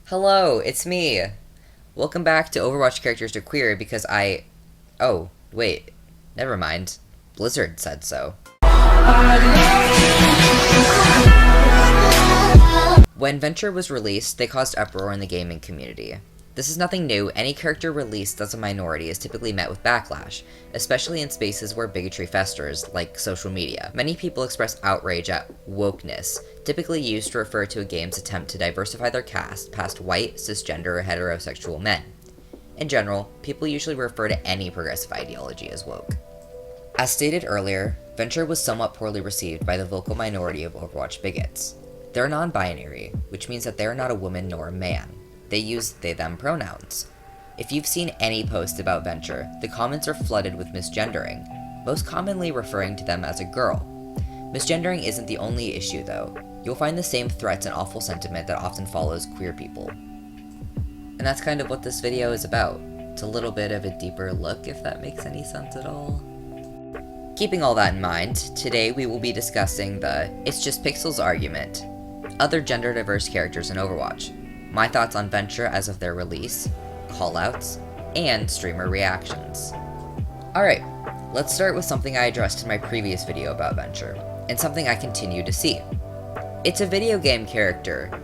Hello, it's me. Welcome back to Overwatch Characters Are Queer because Oh, wait. Never mind. Blizzard said so. When Venture was released, they caused uproar in the gaming community. This is nothing new. Any character released as a minority is typically met with backlash, especially in spaces where bigotry festers, like social media. Many people express outrage at wokeness, typically used to refer to a game's attempt to diversify their cast past white, cisgender, or heterosexual men. In general, people usually refer to any progressive ideology as woke. As stated earlier, Venture was somewhat poorly received by the vocal minority of Overwatch bigots. They're non-binary, which means that they're not a woman nor a man. They use they-them pronouns. If you've seen any post about Venture, the comments are flooded with misgendering, most commonly referring to them as a girl. Misgendering isn't the only issue though. You'll find the same threats and awful sentiment that often follows queer people. And that's kind of what this video is about. It's a little bit of a deeper look, if that makes any sense at all. Keeping all that in mind, today we will be discussing the "it's just pixels" argument, other gender diverse characters in Overwatch, my thoughts on Venture as of their release, callouts, and streamer reactions. Alright, let's start with something I addressed in my previous video about Venture, and something I continue to see. It's a video game character.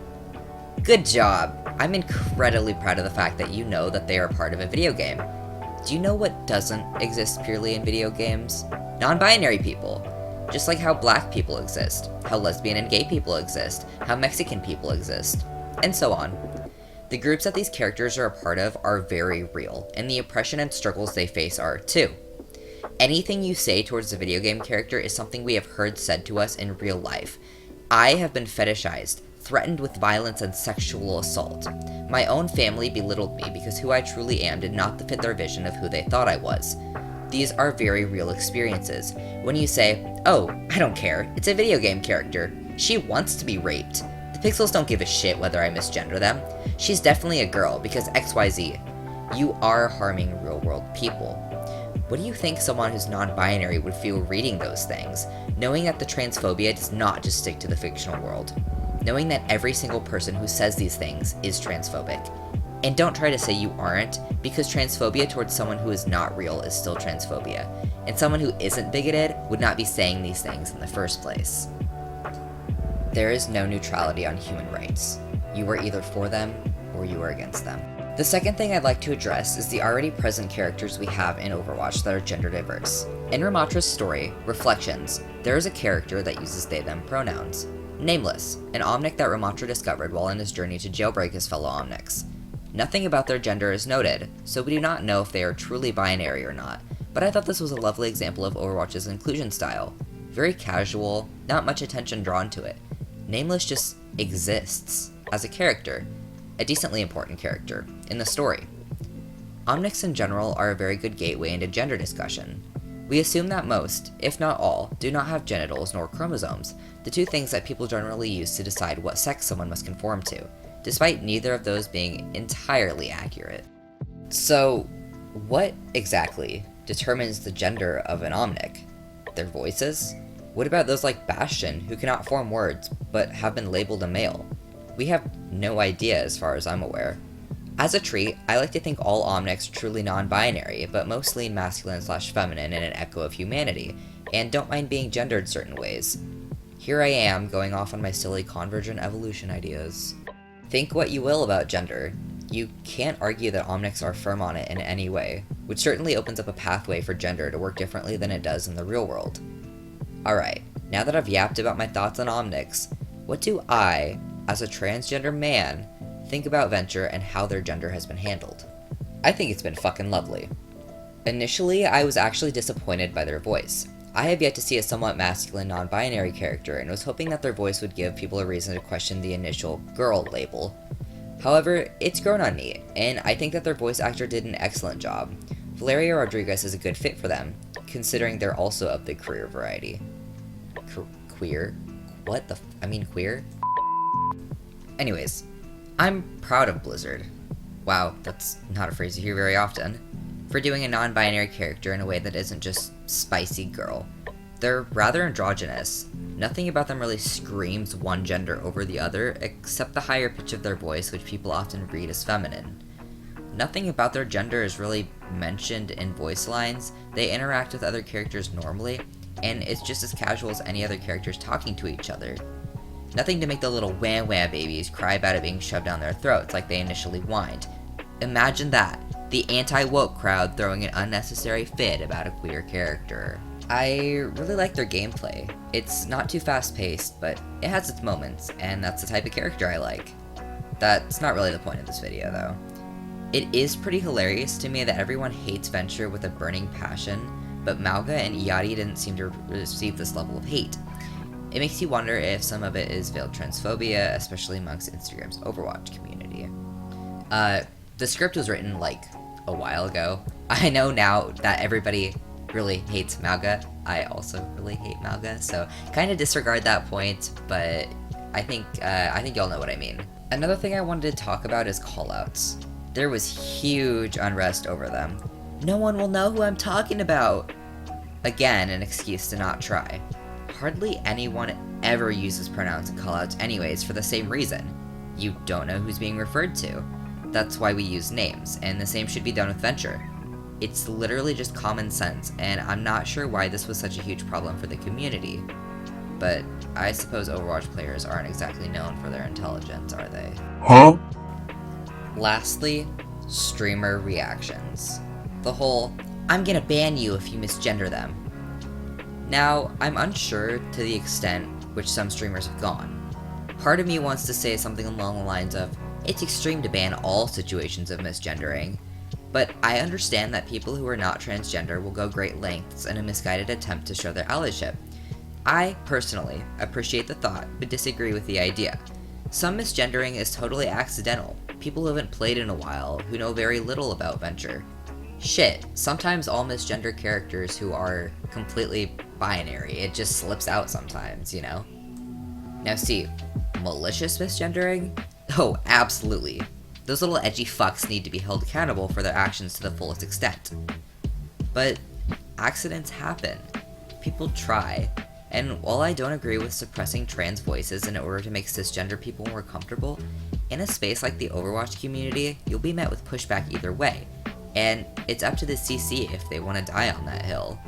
Good job! I'm incredibly proud of the fact that you know that they are part of a video game. Do you know what doesn't exist purely in video games? Non-binary people. Just like how black people exist, how lesbian and gay people exist, how Mexican people exist, and so on. The groups that these characters are a part of are very real, and the oppression and struggles they face are too. Anything you say towards a video game character is something we have heard said to us in real life. I have been fetishized, threatened with violence and sexual assault. My own family belittled me because who I truly am did not fit their vision of who they thought I was. These are very real experiences. When you say, "Oh, I don't care, it's a video game character. She wants to be raped. The pixels don't give a shit whether I misgender them. She's definitely a girl because XYZ. You are harming real-world people. What do you think someone who's non-binary would feel reading those things, knowing that the transphobia does not just stick to the fictional world? Knowing that every single person who says these things is transphobic. And don't try to say you aren't, because transphobia towards someone who is not real is still transphobia, and someone who isn't bigoted would not be saying these things in the first place. There is no neutrality on human rights. You are either for them, or you are against them. The second thing I'd like to address is the already present characters we have in Overwatch that are gender diverse. In Ramattra's story, Reflections, there is a character that uses they-them pronouns. Nameless, an Omnic that Ramattra discovered while on his journey to jailbreak his fellow Omnics. Nothing about their gender is noted, so we do not know if they are truly binary or not, but I thought this was a lovely example of Overwatch's inclusion style. Very casual, not much attention drawn to it. Nameless just exists as a character, a decently important character, in the story. Omnics in general are a very good gateway into gender discussion. We assume that most, if not all, do not have genitals nor chromosomes, the two things that people generally use to decide what sex someone must conform to, despite neither of those being entirely accurate. So, what exactly determines the gender of an Omnic? Their voices? What about those like Bastion, who cannot form words, but have been labeled a male? We have no idea as far as I'm aware. As a treat, I like to think all Omnics are truly non-binary, but most lean masculine/feminine in an echo of humanity, and don't mind being gendered certain ways. Here I am, going off on my silly convergent evolution ideas. Think what you will about gender. You can't argue that Omnics are firm on it in any way, which certainly opens up a pathway for gender to work differently than it does in the real world. Alright, now that I've yapped about my thoughts on Omnics, what do I, as a transgender man, think about Venture and how their gender has been handled? I think it's been fucking lovely. Initially, I was actually disappointed by their voice. I have yet to see a somewhat masculine non-binary character and was hoping that their voice would give people a reason to question the initial girl label. However, it's grown on me, and I think that their voice actor did an excellent job. Valeria Rodriguez is a good fit for them, considering they're also of the queer variety. Queer? What the queer? Anyways, I'm proud of Blizzard. Wow, that's not a phrase you hear very often. For doing a non-binary character in a way that isn't just spicy girl. They're rather androgynous. Nothing about them really screams one gender over the other, except the higher pitch of their voice, which people often read as feminine. Nothing about their gender is really mentioned in voice lines. They interact with other characters normally, and it's just as casual as any other characters talking to each other. Nothing to make the little wah-wah babies cry about it being shoved down their throats like they initially whined. Imagine that, the anti-woke crowd throwing an unnecessary fit about a queer character. I really like their gameplay. It's not too fast-paced, but it has its moments, and that's the type of character I like. That's not really the point of this video, though. It is pretty hilarious to me that everyone hates Venture with a burning passion, but Mauga and Iati didn't seem to receive this level of hate. It makes you wonder if some of it is veiled transphobia, especially amongst Instagram's Overwatch community. The script was written like a while ago. I know now that everybody really hates Mauga. I also really hate Mauga, so kind of disregard that point, but I think y'all know what I mean. Another thing I wanted to talk about is callouts. There was huge unrest over them. No one will know who I'm talking about! Again, an excuse to not try. Hardly anyone ever uses pronouns and callouts anyways for the same reason. You don't know who's being referred to. That's why we use names, and the same should be done with Venture. It's literally just common sense, and I'm not sure why this was such a huge problem for the community. But I suppose Overwatch players aren't exactly known for their intelligence, are they? Huh? Lastly, streamer reactions. The whole, I'm gonna ban you if you misgender them. Now, I'm unsure to the extent which some streamers have gone. Part of me wants to say something along the lines of, it's extreme to ban all situations of misgendering, but I understand that people who are not transgender will go great lengths in a misguided attempt to show their allyship. I, personally, appreciate the thought, but disagree with the idea. Some misgendering is totally accidental. People who haven't played in a while, who know very little about Venture. Shit, sometimes all misgender characters who are completely binary, it just slips out sometimes, you know? Now see, malicious misgendering? Oh, absolutely. Those little edgy fucks need to be held accountable for their actions to the fullest extent. But accidents happen. People try. And while I don't agree with suppressing trans voices in order to make cisgender people more comfortable, in a space like the Overwatch community, you'll be met with pushback either way. And it's up to the CC if they want to die on that hill.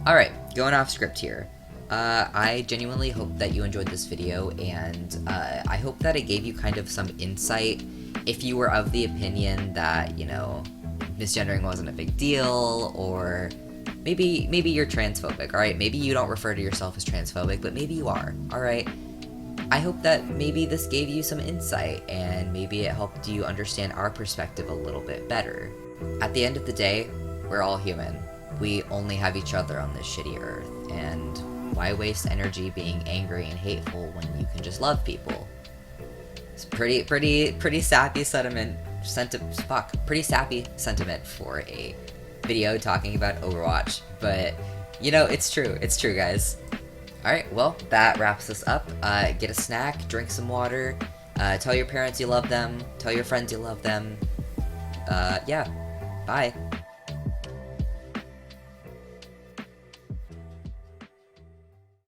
Alright, going off script here. I genuinely hope that you enjoyed this video, and I hope that it gave you kind of some insight if you were of the opinion that, you know, misgendering wasn't a big deal, or maybe you're transphobic, alright? Maybe you don't refer to yourself as transphobic, but maybe you are, alright? I hope that maybe this gave you some insight, and maybe it helped you understand our perspective a little bit better. At the end of the day, we're all human. We only have each other on this shitty earth, and why waste energy being angry and hateful when you can just love people? It's pretty sappy pretty sappy sentiment for a video talking about Overwatch, but you know, it's true, guys. Alright, well, that wraps us up. Get a snack, drink some water, tell your parents you love them, tell your friends you love them. Yeah, bye.